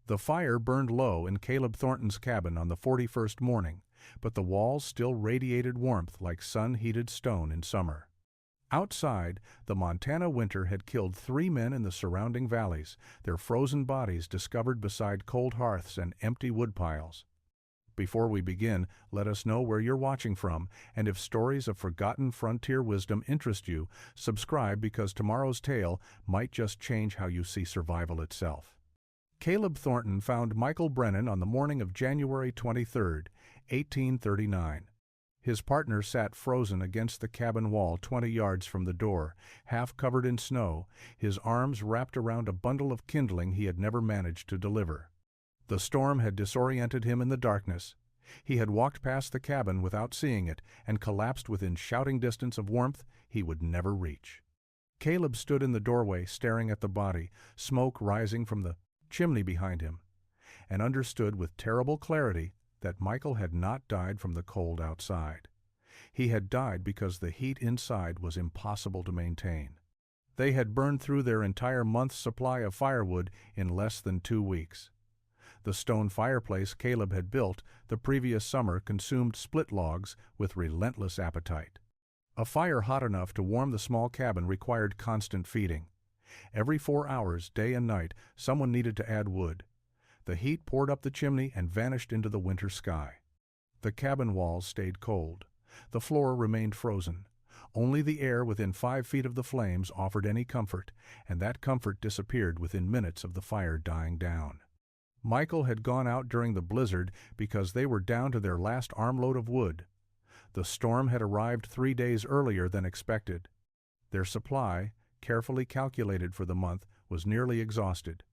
The fire burned low in Caleb Thornton's cabin on the 41st morning, but the walls still radiated warmth like sun-heated stone in summer. Outside, the Montana winter had killed 3 men in the surrounding valleys, their frozen bodies discovered beside cold hearths and empty woodpiles. Before we begin, let us know where you're watching from, and if stories of forgotten frontier wisdom interest you, subscribe because tomorrow's tale might just change how you see survival itself. Caleb Thornton found Michael Brennan on the morning of January 23, 1839. His partner sat frozen against the cabin wall 20 yards from the door, half covered in snow, his arms wrapped around a bundle of kindling he had never managed to deliver. The storm had disoriented him in the darkness. He had walked past the cabin without seeing it and collapsed within shouting distance of warmth he would never reach. Caleb stood in the doorway staring at the body, smoke rising from the chimney behind him, and understood with terrible clarity that Michael had not died from the cold outside. He had died because the heat inside was impossible to maintain. They had burned through their entire month's supply of firewood in less than 2 weeks. The stone fireplace Caleb had built the previous summer consumed split logs with relentless appetite. A fire hot enough to warm the small cabin required constant feeding. Every 4 hours, day and night, someone needed to add wood. The heat poured up the chimney and vanished into the winter sky. The cabin walls stayed cold. The floor remained frozen. Only the air within 5 feet of the flames offered any comfort, and that comfort disappeared within minutes of the fire dying down. Michael had gone out during the blizzard because they were down to their last armload of wood. The storm had arrived 3 days earlier than expected. Their supply, carefully calculated for the month, was nearly exhausted.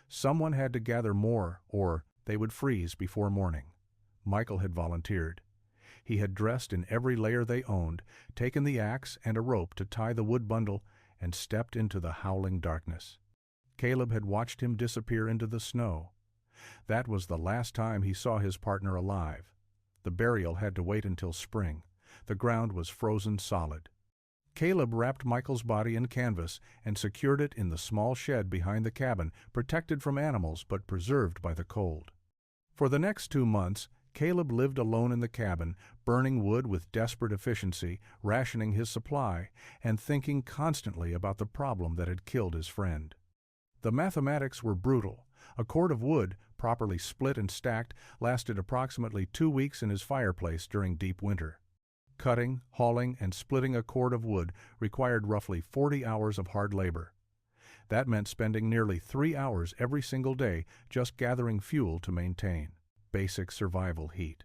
Someone had to gather more, or they would freeze before morning. Michael had volunteered. He had dressed in every layer they owned, taken the axe and a rope to tie the wood bundle, and stepped into the howling darkness. Caleb had watched him disappear into the snow. That was the last time he saw his partner alive. The burial had to wait until spring. The ground was frozen solid. Caleb wrapped Michael's body in canvas and secured it in the small shed behind the cabin, protected from animals but preserved by the cold. For the next 2 months, Caleb lived alone in the cabin, burning wood with desperate efficiency, rationing his supply, and thinking constantly about the problem that had killed his friend. The mathematics were brutal. A cord of wood, properly split and stacked, lasted approximately 2 weeks in his fireplace during deep winter. Cutting, hauling, and splitting a cord of wood required roughly 40 hours of hard labor. That meant spending nearly 3 hours every single day just gathering fuel to maintain basic survival heat.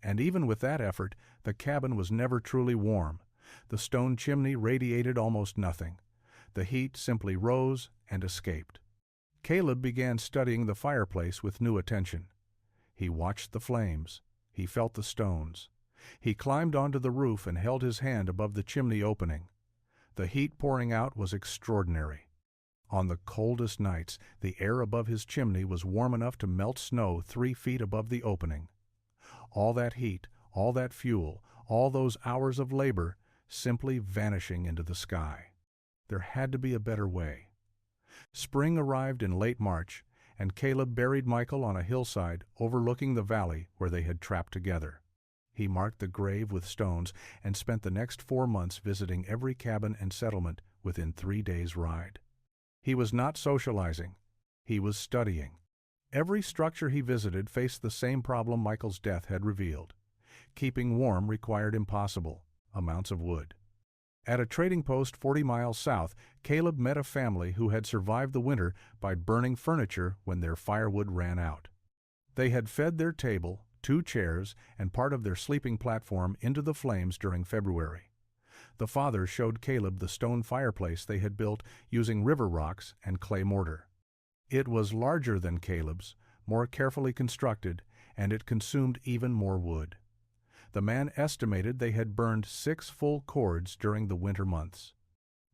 And even with that effort, the cabin was never truly warm. The stone chimney radiated almost nothing. The heat simply rose and escaped. Caleb began studying the fireplace with new attention. He watched the flames. He felt the stones. He climbed onto the roof and held his hand above the chimney opening. The heat pouring out was extraordinary. On the coldest nights, the air above his chimney was warm enough to melt snow 3 feet above the opening. All that heat, all that fuel, all those hours of labor, simply vanishing into the sky. There had to be a better way. Spring arrived in late March, and Caleb buried Michael on a hillside overlooking the valley where they had trapped together. He marked the grave with stones and spent the next 4 months visiting every cabin and settlement within 3 days' ride. He was not socializing. He was studying. Every structure he visited faced the same problem Michael's death had revealed. Keeping warm required impossible amounts of wood. At a trading post 40 miles south, Caleb met a family who had survived the winter by burning furniture when their firewood ran out. They had fed their table, 2 chairs, and part of their sleeping platform into the flames during February. The father showed Caleb the stone fireplace they had built using river rocks and clay mortar. It was larger than Caleb's, more carefully constructed, and it consumed even more wood. The man estimated they had burned 6 full cords during the winter months.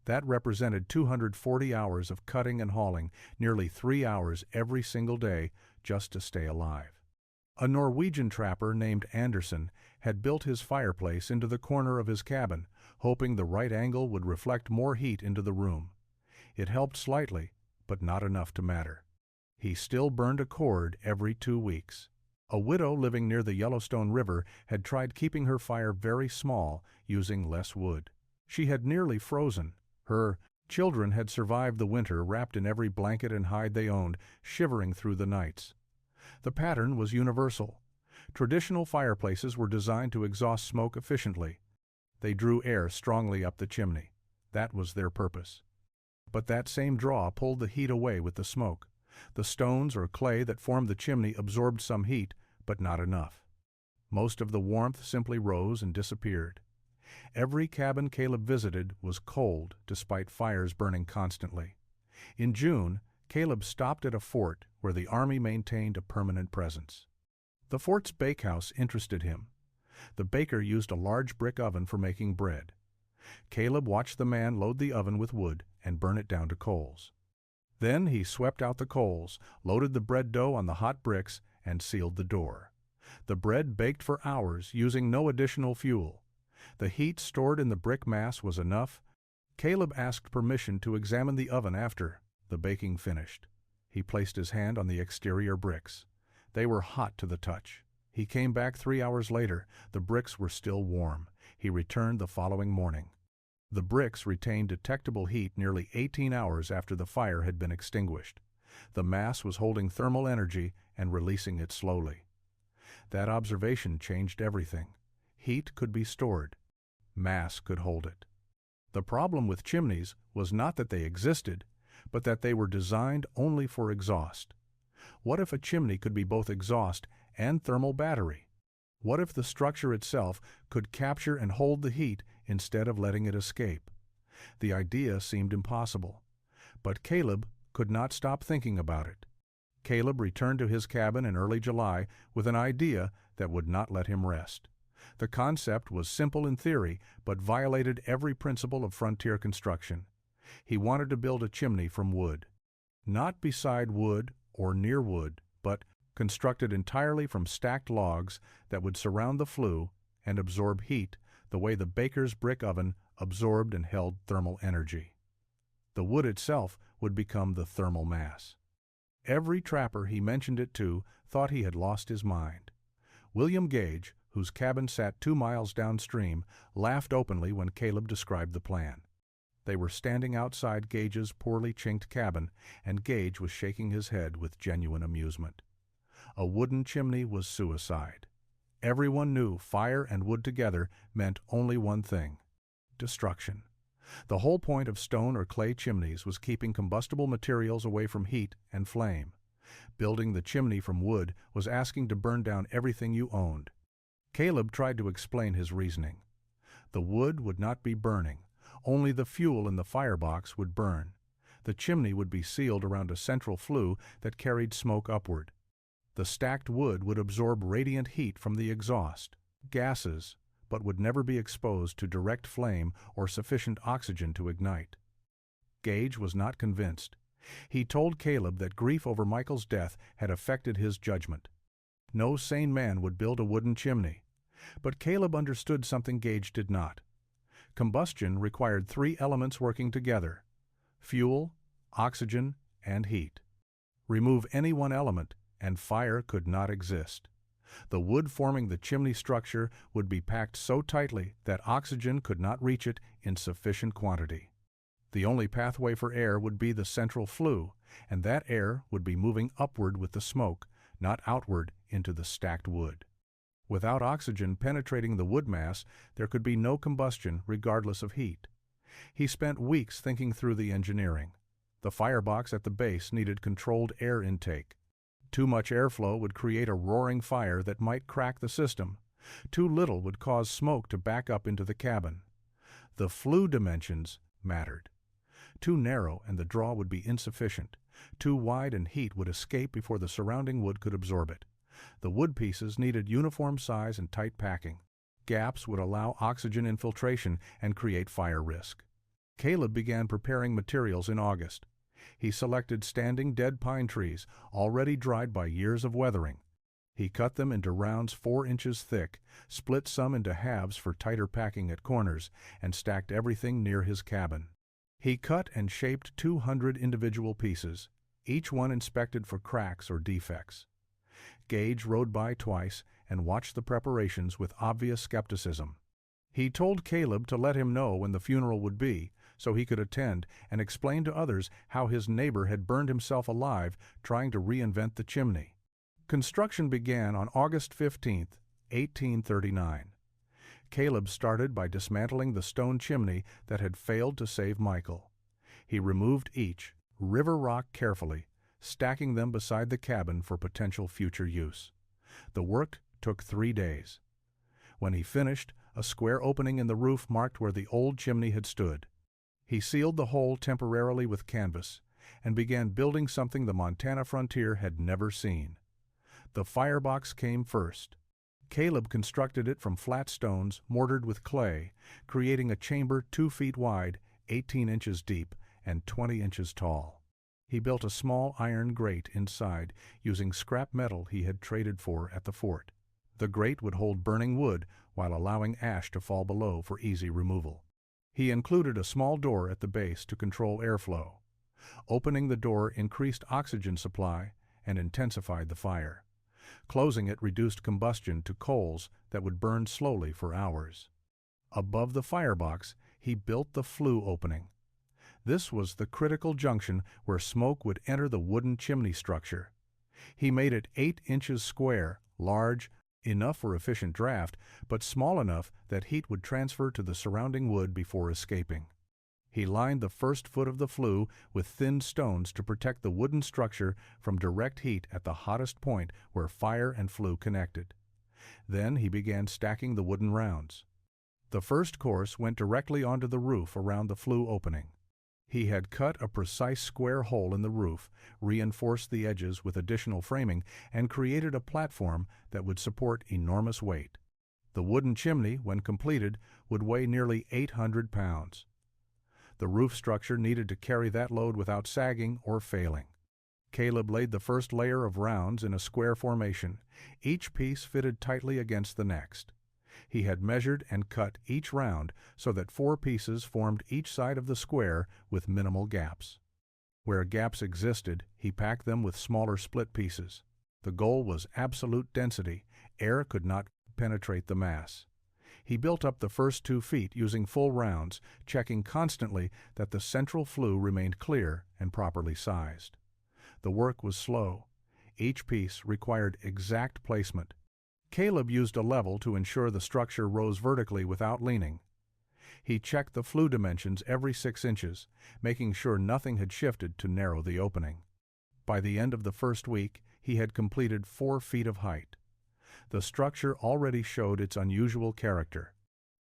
That represented 240 hours of cutting and hauling, nearly 3 hours every single day, just to stay alive. A Norwegian trapper named Anderson had built his fireplace into the corner of his cabin, hoping the right angle would reflect more heat into the room. It helped slightly, but not enough to matter. He still burned a cord every 2 weeks. A widow living near the Yellowstone River had tried keeping her fire very small, using less wood. She had nearly frozen. Her children had survived the winter wrapped in every blanket and hide they owned, shivering through the nights. The pattern was universal. Traditional fireplaces were designed to exhaust smoke efficiently. They drew air strongly up the chimney. That was their purpose. But that same draw pulled the heat away with the smoke. The stones or clay that formed the chimney absorbed some heat, but not enough. Most of the warmth simply rose and disappeared. Every cabin Caleb visited was cold despite fires burning constantly. In June, Caleb stopped at a fort where the army maintained a permanent presence. The fort's bakehouse interested him. The baker used a large brick oven for making bread. Caleb watched the man load the oven with wood and burn it down to coals. Then he swept out the coals, loaded the bread dough on the hot bricks, and sealed the door. The bread baked for hours using no additional fuel. The heat stored in the brick mass was enough. Caleb asked permission to examine the oven after the baking finished. He placed his hand on the exterior bricks. They were hot to the touch. He came back 3 hours later. The bricks were still warm. He returned the following morning. The bricks retained detectable heat nearly 18 hours after the fire had been extinguished. The mass was holding thermal energy and releasing it slowly. That observation changed everything. Heat could be stored. Mass could hold it. The problem with chimneys was not that they existed, but that they were designed only for exhaust. What if a chimney could be both exhaust and thermal battery? What if the structure itself could capture and hold the heat instead of letting it escape? The idea seemed impossible. But Caleb could not stop thinking about it. Caleb returned to his cabin in early July with an idea that would not let him rest. The concept was simple in theory, but violated every principle of frontier construction. He wanted to build a chimney from wood. Not beside wood or near wood, but constructed entirely from stacked logs that would surround the flue and absorb heat the way the baker's brick oven absorbed and held thermal energy. The wood itself would become the thermal mass. Every trapper he mentioned it to thought he had lost his mind. William Gage, whose cabin sat 2 miles downstream, laughed openly when Caleb described the plan. They were standing outside Gage's poorly chinked cabin, and Gage was shaking his head with genuine amusement. A wooden chimney was suicide. Everyone knew fire and wood together meant only one thing: destruction. The whole point of stone or clay chimneys was keeping combustible materials away from heat and flame. Building the chimney from wood was asking to burn down everything you owned. Caleb tried to explain his reasoning. The wood would not be burning. Only the fuel in the firebox would burn. The chimney would be sealed around a central flue that carried smoke upward. The stacked wood would absorb radiant heat from the exhaust, gases, but would never be exposed to direct flame or sufficient oxygen to ignite. Gage was not convinced. He told Caleb that grief over Michael's death had affected his judgment. No sane man would build a wooden chimney. But Caleb understood something Gage did not. Combustion required 3 elements working together: fuel, oxygen, and heat. Remove any one element, and fire could not exist. The wood forming the chimney structure would be packed so tightly that oxygen could not reach it in sufficient quantity. The only pathway for air would be the central flue, and that air would be moving upward with the smoke, not outward into the stacked wood. Without oxygen penetrating the wood mass, there could be no combustion regardless of heat. He spent weeks thinking through the engineering. The firebox at the base needed controlled air intake. Too much airflow would create a roaring fire that might crack the system. Too little would cause smoke to back up into the cabin. The flue dimensions mattered. Too narrow and the draw would be insufficient. Too wide and heat would escape before the surrounding wood could absorb it. The wood pieces needed uniform size and tight packing. Gaps would allow oxygen infiltration and create fire risk. Caleb began preparing materials in August. He selected standing dead pine trees, already dried by years of weathering. He cut them into rounds 4 inches thick, split some into halves for tighter packing at corners, and stacked everything near his cabin. He cut and shaped 200 individual pieces. each one inspected for cracks or defects. Gage rode by twice and watched the preparations with obvious skepticism. He told Caleb to let him know when the funeral would be, so he could attend, and explain to others how his neighbor had burned himself alive trying to reinvent the chimney. Construction began on August 15, 1839. Caleb started by dismantling the stone chimney that had failed to save Michael. He removed each river rock carefully, stacking them beside the cabin for potential future use. The work took 3 days. When he finished, a square opening in the roof marked where the old chimney had stood. He sealed the hole temporarily with canvas and began building something the Montana frontier had never seen. The firebox came first. Caleb constructed it from flat stones mortared with clay, creating a chamber 2 feet wide, 18 inches deep, and 20 inches tall. He built a small iron grate inside using scrap metal he had traded for at the fort. The grate would hold burning wood while allowing ash to fall below for easy removal. He included a small door at the base to control airflow. Opening the door increased oxygen supply and intensified the fire. Closing it reduced combustion to coals that would burn slowly for hours. Above the firebox, he built the flue opening. This was the critical junction where smoke would enter the wooden chimney structure. He made it 8 inches square, large, enough for efficient draft, but small enough that heat would transfer to the surrounding wood before escaping. He lined the first foot of the flue with thin stones to protect the wooden structure from direct heat at the hottest point where fire and flue connected. Then he began stacking the wooden rounds. The first course went directly onto the roof around the flue opening. He had cut a precise square hole in the roof, reinforced the edges with additional framing, and created a platform that would support enormous weight. The wooden chimney, when completed, would weigh nearly 800 pounds. The roof structure needed to carry that load without sagging or failing. Caleb laid the first layer of rounds in a square formation, each piece fitted tightly against the next. He had measured and cut each round so that 4 pieces formed each side of the square with minimal gaps. Where gaps existed, he packed them with smaller split pieces. The goal was absolute density. Air could not penetrate the mass. He built up the first 2 feet using full rounds, checking constantly that the central flue remained clear and properly sized. The work was slow. Each piece required exact placement. Caleb used a level to ensure the structure rose vertically without leaning. He checked the flue dimensions every 6 inches, making sure nothing had shifted to narrow the opening. By the end of the first week, he had completed 4 feet of height. The structure already showed its unusual character.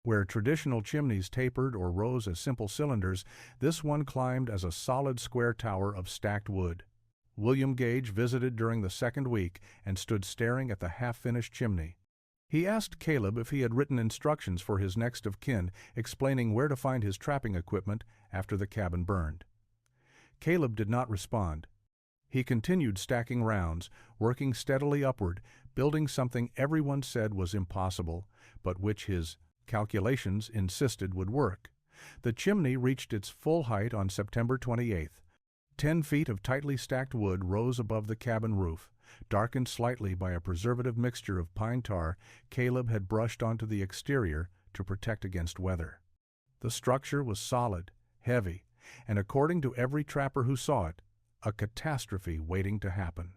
Where traditional chimneys tapered or rose as simple cylinders, this one climbed as a solid square tower of stacked wood. William Gage visited during the second week and stood staring at the half-finished chimney. He asked Caleb if he had written instructions for his next of kin, explaining where to find his trapping equipment after the cabin burned. Caleb did not respond. He continued stacking rounds, working steadily upward, building something everyone said was impossible, but which his calculations insisted would work. The chimney reached its full height on September 28th. 10 feet of tightly stacked wood rose above the cabin roof. Darkened slightly by a preservative mixture of pine tar Caleb had brushed onto the exterior to protect against weather. The structure was solid, heavy, and according to every trapper who saw it, a catastrophe waiting to happen.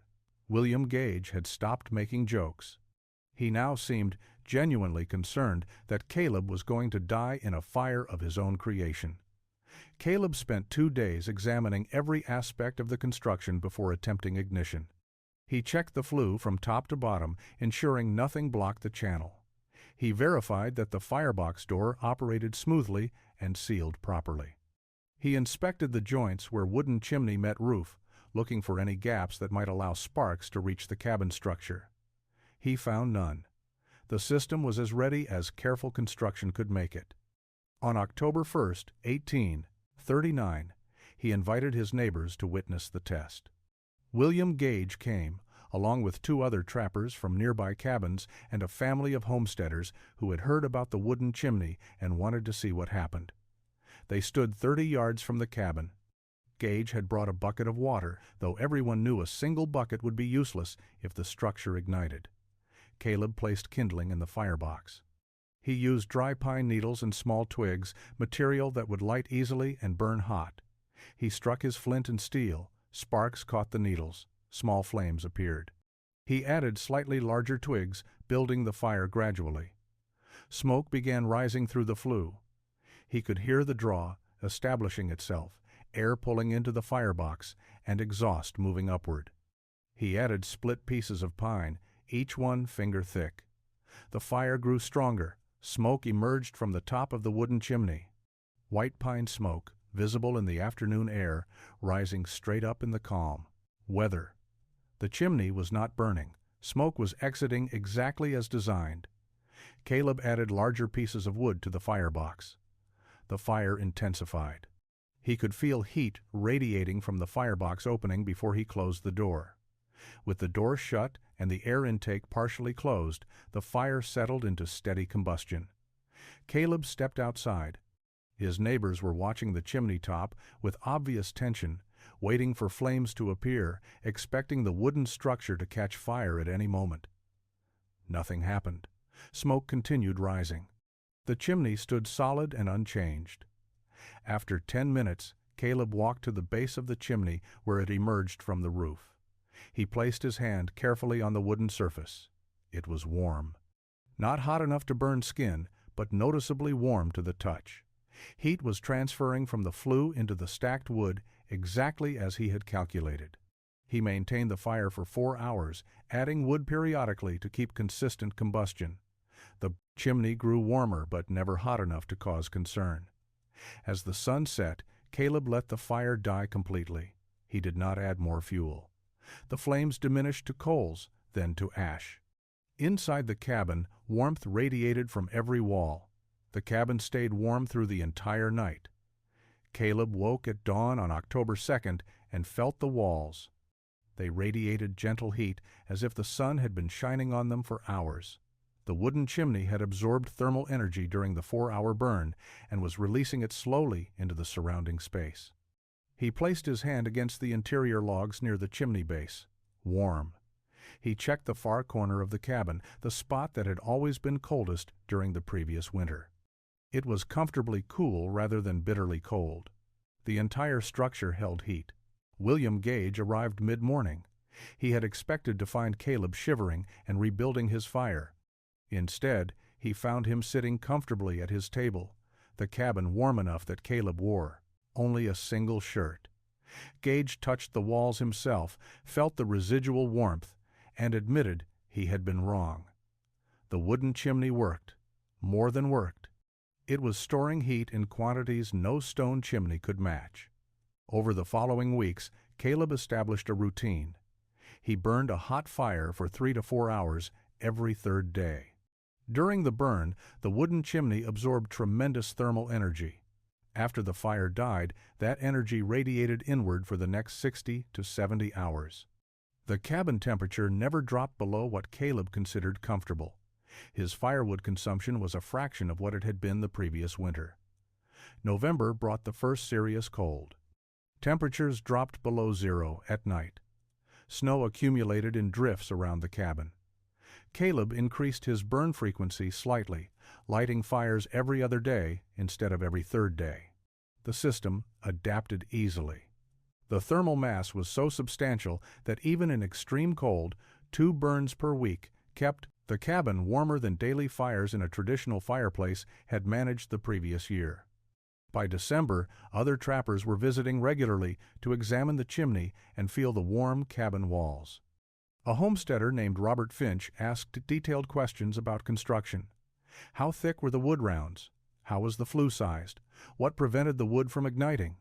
William Gage had stopped making jokes. He now seemed genuinely concerned that Caleb was going to die in a fire of his own creation. Caleb spent 2 days examining every aspect of the construction before attempting ignition. He checked the flue from top to bottom, ensuring nothing blocked the channel. He verified that the firebox door operated smoothly and sealed properly. He inspected the joints where wooden chimney met roof, looking for any gaps that might allow sparks to reach the cabin structure. He found none. The system was as ready as careful construction could make it. On October 1st, 1839, he invited his neighbors to witness the test. William Gage came, along with 2 other trappers from nearby cabins and a family of homesteaders who had heard about the wooden chimney and wanted to see what happened. They stood 30 yards from the cabin. Gage had brought a bucket of water, though everyone knew a single bucket would be useless if the structure ignited. Caleb placed kindling in the firebox. He used dry pine needles and small twigs, material that would light easily and burn hot. He struck his flint and steel. Sparks caught the needles. Small flames appeared. He added slightly larger twigs, building the fire gradually. Smoke began rising through the flue. He could hear the draw establishing itself, air pulling into the firebox, and exhaust moving upward. He added split pieces of pine, each one finger thick. The fire grew stronger. Smoke emerged from the top of the wooden chimney. White pine smoke, visible in the afternoon air, rising straight up in the calm. Weather. The chimney was not burning. Smoke was exiting exactly as designed. Caleb added larger pieces of wood to the firebox. The fire intensified. He could feel heat radiating from the firebox opening before he closed the door. With the door shut and the air intake partially closed, the fire settled into steady combustion. Caleb stepped outside. His neighbors were watching the chimney top with obvious tension, waiting for flames to appear, expecting the wooden structure to catch fire at any moment. Nothing happened. Smoke continued rising. The chimney stood solid and unchanged. After 10 minutes, Caleb walked to the base of the chimney where it emerged from the roof. He placed his hand carefully on the wooden surface. It was warm. Not hot enough to burn skin, but noticeably warm to the touch. Heat was transferring from the flue into the stacked wood exactly as he had calculated. He maintained the fire for 4 hours, adding wood periodically to keep consistent combustion. The chimney grew warmer but never hot enough to cause concern. As the sun set, Caleb let the fire die completely. He did not add more fuel. The flames diminished to coals, then to ash. Inside the cabin, warmth radiated from every wall. The cabin stayed warm through the entire night. Caleb woke at dawn on October 2nd and felt the walls. They radiated gentle heat as if the sun had been shining on them for hours. The wooden chimney had absorbed thermal energy during the 4-hour burn and was releasing it slowly into the surrounding space. He placed his hand against the interior logs near the chimney base. Warm. He checked the far corner of the cabin, the spot that had always been coldest during the previous winter. It was comfortably cool rather than bitterly cold. The entire structure held heat. William Gage arrived mid-morning. He had expected to find Caleb shivering and rebuilding his fire. Instead, he found him sitting comfortably at his table, the cabin warm enough that Caleb wore only a single shirt. Gage touched the walls himself, felt the residual warmth, and admitted he had been wrong. The wooden chimney worked. More than worked. It was storing heat in quantities no stone chimney could match. Over the following weeks, Caleb established a routine. He burned a hot fire for 3 to 4 hours every third day. During the burn, the wooden chimney absorbed tremendous thermal energy. After the fire died, that energy radiated inward for the next 60 to 70 hours. The cabin temperature never dropped below what Caleb considered comfortable. His firewood consumption was a fraction of what it had been the previous winter. November brought the first serious cold. Temperatures dropped below zero at night. Snow accumulated in drifts around the cabin. Caleb increased his burn frequency slightly, lighting fires every other day instead of every third day. The system adapted easily. The thermal mass was so substantial that even in extreme cold, 2 burns per week kept the cabin warmer than daily fires in a traditional fireplace had managed the previous year. By December, other trappers were visiting regularly to examine the chimney and feel the warm cabin walls. A homesteader named Robert Finch asked detailed questions about construction. How thick were the wood rounds? How was the flue sized? What prevented the wood from igniting?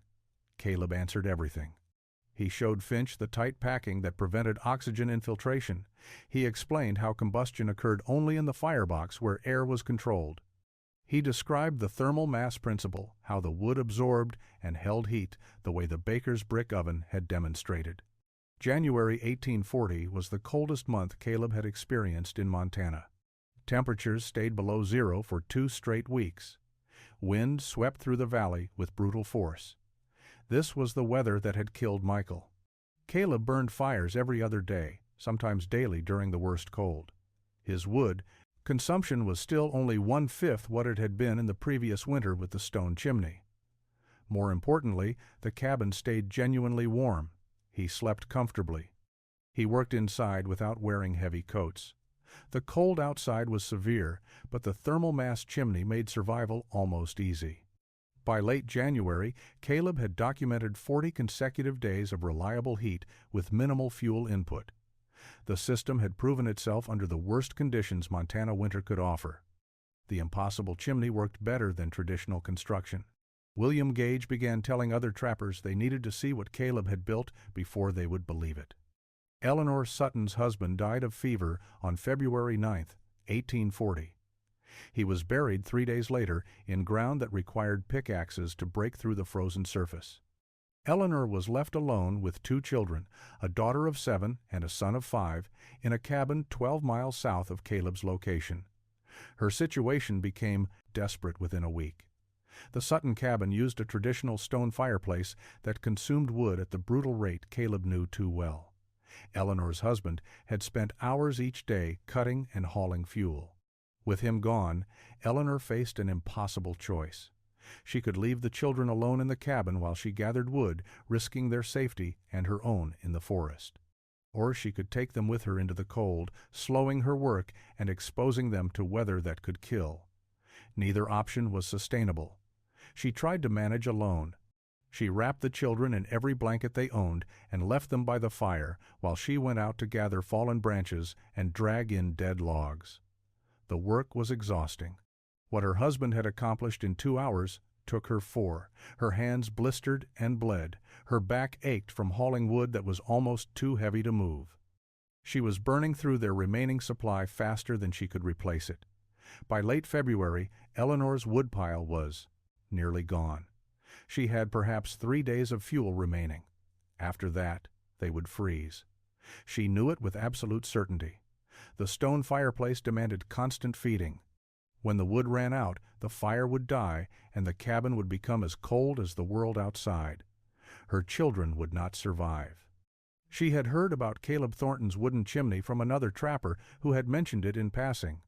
Caleb answered everything. He showed Finch the tight packing that prevented oxygen infiltration. He explained how combustion occurred only in the firebox where air was controlled. He described the thermal mass principle, how the wood absorbed and held heat the way the baker's brick oven had demonstrated. January 1840 was the coldest month Caleb had experienced in Montana. Temperatures stayed below zero for 2 straight weeks. Wind swept through the valley with brutal force. This was the weather that had killed Michael. Caleb burned fires every other day, sometimes daily during the worst cold. His wood consumption was still only 1/5 what it had been in the previous winter with the stone chimney. More importantly, the cabin stayed genuinely warm. He slept comfortably. He worked inside without wearing heavy coats. The cold outside was severe, but the thermal mass chimney made survival almost easy. By late January, Caleb had documented 40 consecutive days of reliable heat with minimal fuel input. The system had proven itself under the worst conditions Montana winter could offer. The impossible chimney worked better than traditional construction. William Gage began telling other trappers they needed to see what Caleb had built before they would believe it. Eleanor Sutton's husband died of fever on February 9, 1840. He was buried 3 days later in ground that required pickaxes to break through the frozen surface. Eleanor was left alone with 2 children, a daughter of 7 and a son of 5, in a cabin 12 miles south of Caleb's location. Her situation became desperate within a week. The Sutton cabin used a traditional stone fireplace that consumed wood at the brutal rate Caleb knew too well. Eleanor's husband had spent hours each day cutting and hauling fuel. With him gone, Eleanor faced an impossible choice. She could leave the children alone in the cabin while she gathered wood, risking their safety and her own in the forest. Or she could take them with her into the cold, slowing her work and exposing them to weather that could kill. Neither option was sustainable. She tried to manage alone. She wrapped the children in every blanket they owned and left them by the fire while she went out to gather fallen branches and drag in dead logs. The work was exhausting. What her husband had accomplished in 2 hours took her 4. Her hands blistered and bled. Her back ached from hauling wood that was almost too heavy to move. She was burning through their remaining supply faster than she could replace it. By late February, Eleanor's woodpile was nearly gone. She had perhaps 3 days of fuel remaining. After that, they would freeze. She knew it with absolute certainty. The stone fireplace demanded constant feeding. When the wood ran out, the fire would die, and the cabin would become as cold as the world outside. Her children would not survive. She had heard about Caleb Thornton's wooden chimney from another trapper who had mentioned it in passing.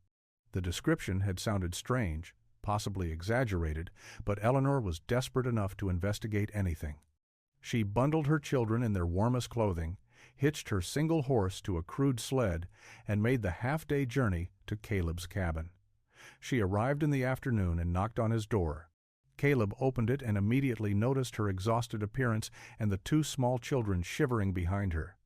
The description had sounded strange, possibly exaggerated, but Eleanor was desperate enough to investigate anything. She bundled her children in their warmest clothing, hitched her single horse to a crude sled, and made the half-day journey to Caleb's cabin. She arrived in the afternoon and knocked on his door. Caleb opened it and immediately noticed her exhausted appearance and the 2 small children shivering behind her.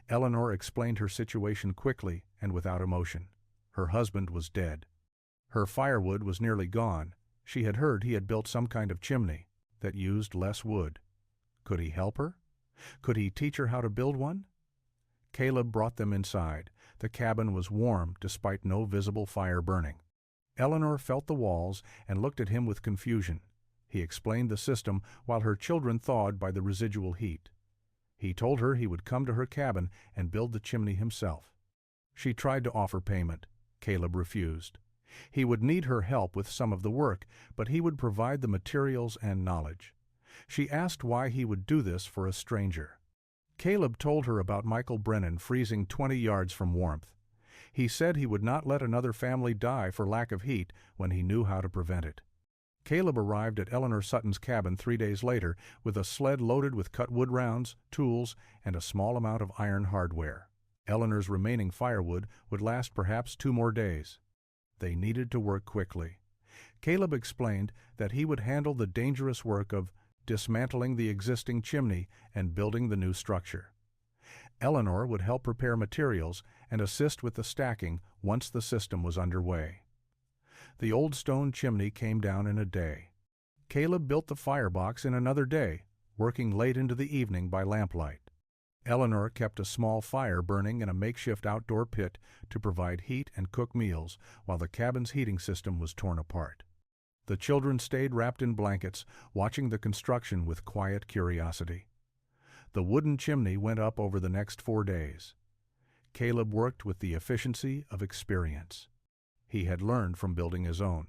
Eleanor explained her situation quickly and without emotion. Her husband was dead. Her firewood was nearly gone. She had heard he had built some kind of chimney that used less wood. Could he help her? Could he teach her how to build one? Caleb brought them inside. The cabin was warm despite no visible fire burning. Eleanor felt the walls and looked at him with confusion. He explained the system while her children thawed by the residual heat. He told her he would come to her cabin and build the chimney himself. She tried to offer payment. Caleb refused. He would need her help with some of the work, but he would provide the materials and knowledge. She asked why he would do this for a stranger. Caleb told her about Michael Brennan freezing 20 yards from warmth. He said he would not let another family die for lack of heat when he knew how to prevent it. Caleb arrived at Eleanor Sutton's cabin 3 days later with a sled loaded with cut wood rounds, tools, and a small amount of iron hardware. Eleanor's remaining firewood would last perhaps 2 more days. They needed to work quickly. Caleb explained that he would handle the dangerous work of dismantling the existing chimney and building the new structure. Eleanor would help prepare materials and assist with the stacking once the system was underway. The old stone chimney came down in a day. Caleb built the firebox in another day, working late into the evening by lamplight. Eleanor kept a small fire burning in a makeshift outdoor pit to provide heat and cook meals while the cabin's heating system was torn apart. The children stayed wrapped in blankets, watching the construction with quiet curiosity. The wooden chimney went up over the next 4 days. Caleb worked with the efficiency of experience. He had learned from building his own.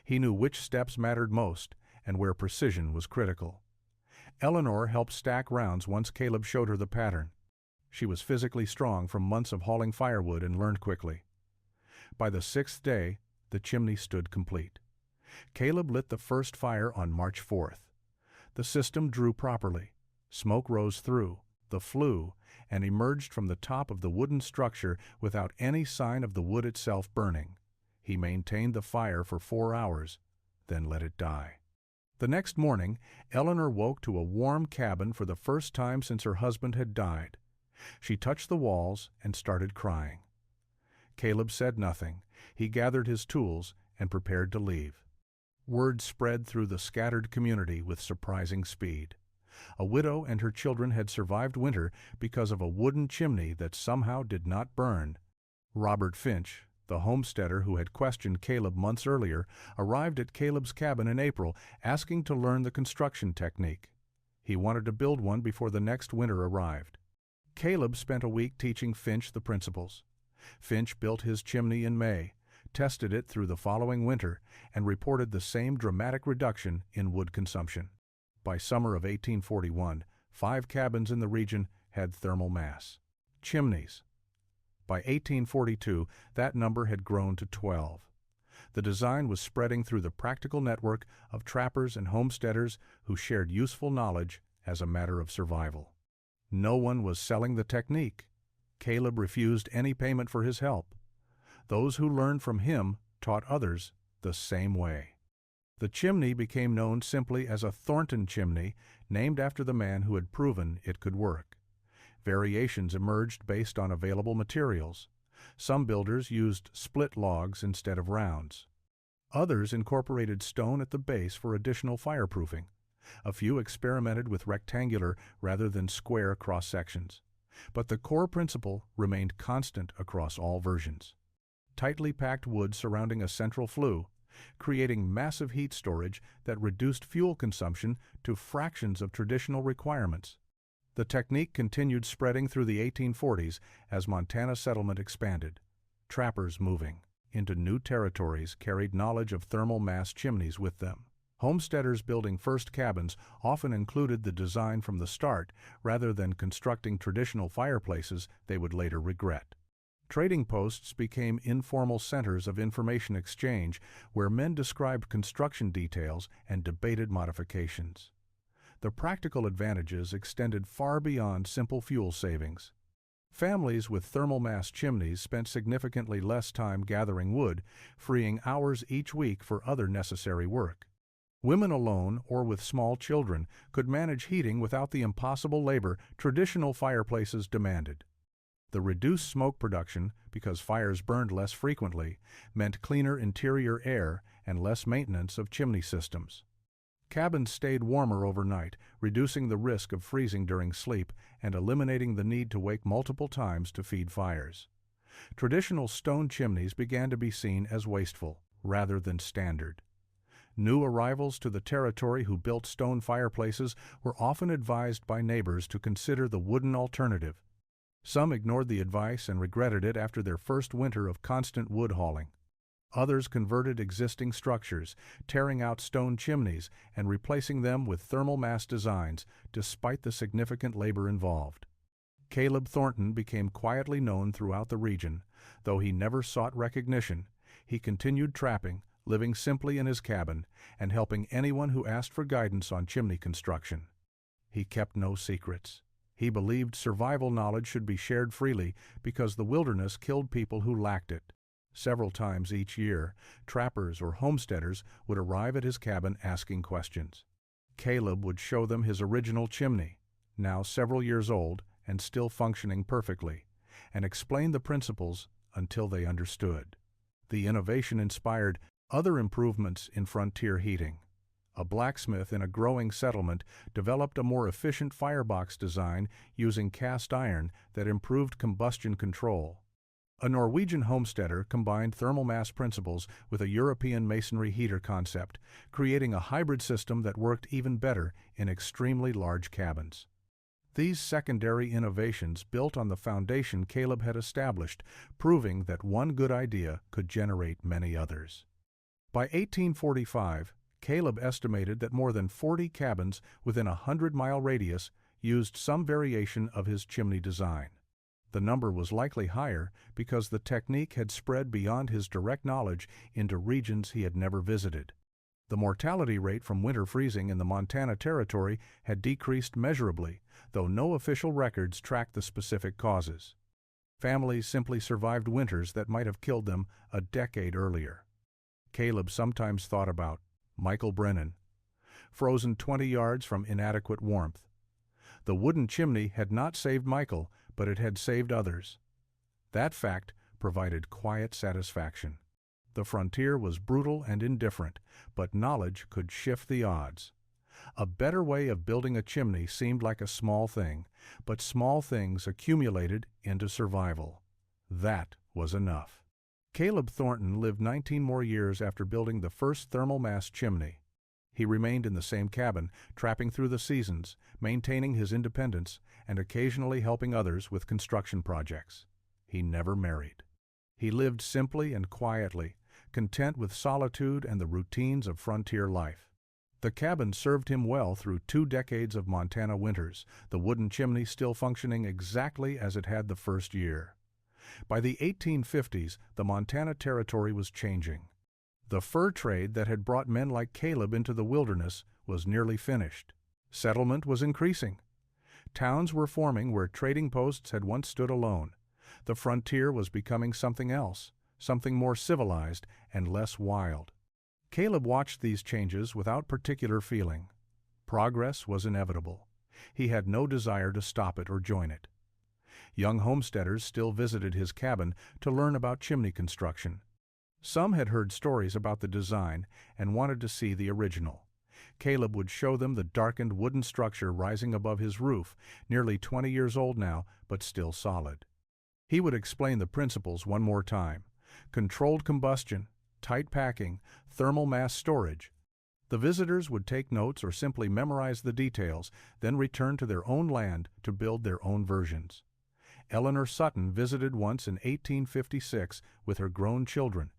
He knew which steps mattered most and where precision was critical. Eleanor helped stack rounds once Caleb showed her the pattern. She was physically strong from months of hauling firewood and learned quickly. By the 6th day, the chimney stood complete. Caleb lit the first fire on March 4th. The system drew properly. Smoke rose through, the flue, and emerged from the top of the wooden structure without any sign of the wood itself burning. He maintained the fire for 4 hours, then let it die. The next morning, Eleanor woke to a warm cabin for the first time since her husband had died. She touched the walls and started crying. Caleb said nothing. He gathered his tools and prepared to leave. Word spread through the scattered community with surprising speed. A widow and her children had survived winter because of a wooden chimney that somehow did not burn. Robert Finch, the homesteader who had questioned Caleb months earlier, arrived at Caleb's cabin in April, asking to learn the construction technique. He wanted to build one before the next winter arrived. Caleb spent a week teaching Finch the principles. Finch built his chimney in May, tested it through the following winter, and reported the same dramatic reduction in wood consumption. By summer of 1841, 5 cabins in the region had thermal mass chimneys. By 1842, that number had grown to 12. The design was spreading through the practical network of trappers and homesteaders who shared useful knowledge as a matter of survival. No one was selling the technique. Caleb refused any payment for his help. Those who learned from him taught others the same way. The chimney became known simply as a Thornton chimney, named after the man who had proven it could work. Variations emerged based on available materials. Some builders used split logs instead of rounds. Others incorporated stone at the base for additional fireproofing. A few experimented with rectangular rather than square cross-sections. But the core principle remained constant across all versions. Tightly packed wood surrounding a central flue, creating massive heat storage that reduced fuel consumption to fractions of traditional requirements. The technique continued spreading through the 1840s as Montana settlement expanded. Trappers moving into new territories carried knowledge of thermal mass chimneys with them. Homesteaders building first cabins often included the design from the start rather than constructing traditional fireplaces they would later regret. Trading posts became informal centers of information exchange where men described construction details and debated modifications. The practical advantages extended far beyond simple fuel savings. Families with thermal mass chimneys spent significantly less time gathering wood, freeing hours each week for other necessary work. Women alone or with small children could manage heating without the impossible labor traditional fireplaces demanded. The reduced smoke production, because fires burned less frequently, meant cleaner interior air and less maintenance of chimney systems. Cabins stayed warmer overnight, reducing the risk of freezing during sleep and eliminating the need to wake multiple times to feed fires. Traditional stone chimneys began to be seen as wasteful, rather than standard. New arrivals to the territory who built stone fireplaces were often advised by neighbors to consider the wooden alternative. Some ignored the advice and regretted it after their first winter of constant wood hauling. Others converted existing structures, tearing out stone chimneys and replacing them with thermal mass designs, despite the significant labor involved. Caleb Thornton became quietly known throughout the region. Though he never sought recognition, he continued trapping, living simply in his cabin, and helping anyone who asked for guidance on chimney construction. He kept no secrets. He believed survival knowledge should be shared freely because the wilderness killed people who lacked it. Several times each year, trappers or homesteaders would arrive at his cabin asking questions. Caleb would show them his original chimney, now several years old and still functioning perfectly, and explain the principles until they understood. The innovation inspired other improvements in frontier heating. A blacksmith in a growing settlement developed a more efficient firebox design using cast iron that improved combustion control. A Norwegian homesteader combined thermal mass principles with a European masonry heater concept, creating a hybrid system that worked even better in extremely large cabins. These secondary innovations built on the foundation Caleb had established, proving that one good idea could generate many others. By 1845, Caleb estimated that more than 40 cabins within a 100-mile radius used some variation of his chimney design. The number was likely higher because the technique had spread beyond his direct knowledge into regions he had never visited. The mortality rate from winter freezing in the Montana Territory had decreased measurably, though no official records tracked the specific causes. Families simply survived winters that might have killed them a decade earlier. Caleb sometimes thought about Michael Brennan, frozen 20 yards from inadequate warmth. The wooden chimney had not saved Michael, but it had saved others. That fact provided quiet satisfaction. The frontier was brutal and indifferent, but knowledge could shift the odds. A better way of building a chimney seemed like a small thing, but small things accumulated into survival. That was enough. Caleb Thornton lived 19 more years after building the first thermal mass chimney. He remained in the same cabin, trapping through the seasons, maintaining his independence, and occasionally helping others with construction projects. He never married. He lived simply and quietly, content with solitude and the routines of frontier life. The cabin served him well through 2 decades of Montana winters, the wooden chimney still functioning exactly as it had the first year. By the 1850s, the Montana Territory was changing. The fur trade that had brought men like Caleb into the wilderness was nearly finished. Settlement was increasing. Towns were forming where trading posts had once stood alone. The frontier was becoming something else, something more civilized and less wild. Caleb watched these changes without particular feeling. Progress was inevitable. He had no desire to stop it or join it. Young homesteaders still visited his cabin to learn about chimney construction. Some had heard stories about the design and wanted to see the original. Caleb would show them the darkened wooden structure rising above his roof, nearly 20 years old now, but still solid. He would explain the principles one more time: controlled combustion, tight packing, thermal mass storage. The visitors would take notes or simply memorize the details, then return to their own land to build their own versions. Eleanor Sutton visited once in 1856 with her grown children.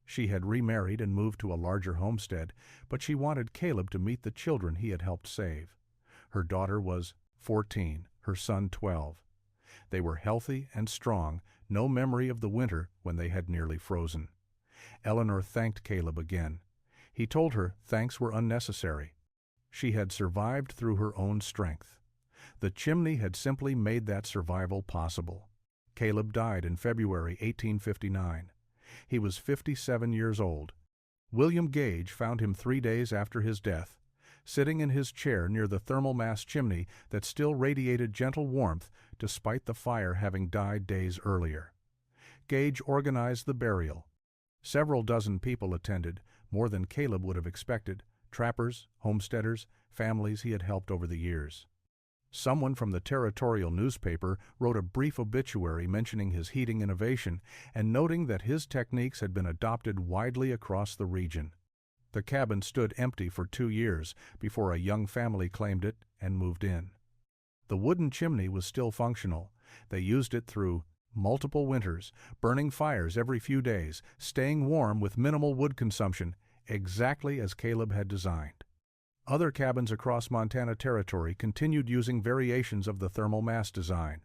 She had remarried and moved to a larger homestead, but she wanted Caleb to meet the children he had helped save. Her daughter was 14, her son 12. They were healthy and strong, no memory of the winter when they had nearly frozen. Eleanor thanked Caleb again. He told her thanks were unnecessary. She had survived through her own strength. The chimney had simply made that survival possible. Caleb died in February 1859. He was 57 years old. William Gage found him 3 days after his death, sitting in his chair near the thermal mass chimney that still radiated gentle warmth despite the fire having died days earlier. Gage organized the burial. Several dozen people attended, more than Caleb would have expected: trappers, homesteaders, families he had helped over the years. Someone from the territorial newspaper wrote a brief obituary mentioning his heating innovation and noting that his techniques had been adopted widely across the region. The cabin stood empty for 2 years before a young family claimed it and moved in. The wooden chimney was still functional. They used it through multiple winters, burning fires every few days, staying warm with minimal wood consumption, exactly as Caleb had designed. Other cabins across Montana Territory continued using variations of the thermal mass design.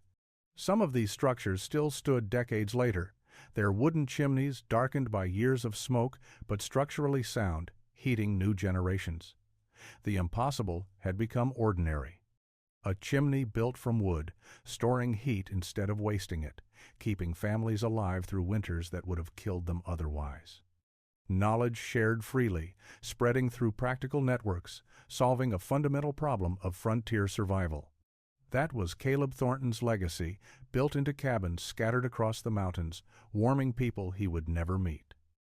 Some of these structures still stood decades later, their wooden chimneys darkened by years of smoke but structurally sound, heating new generations. The impossible had become ordinary. A chimney built from wood, storing heat instead of wasting it, keeping families alive through winters that would have killed them otherwise. Knowledge shared freely, spreading through practical networks, solving a fundamental problem of frontier survival. That was Caleb Thornton's legacy, built into cabins scattered across the mountains, warming people he would never meet.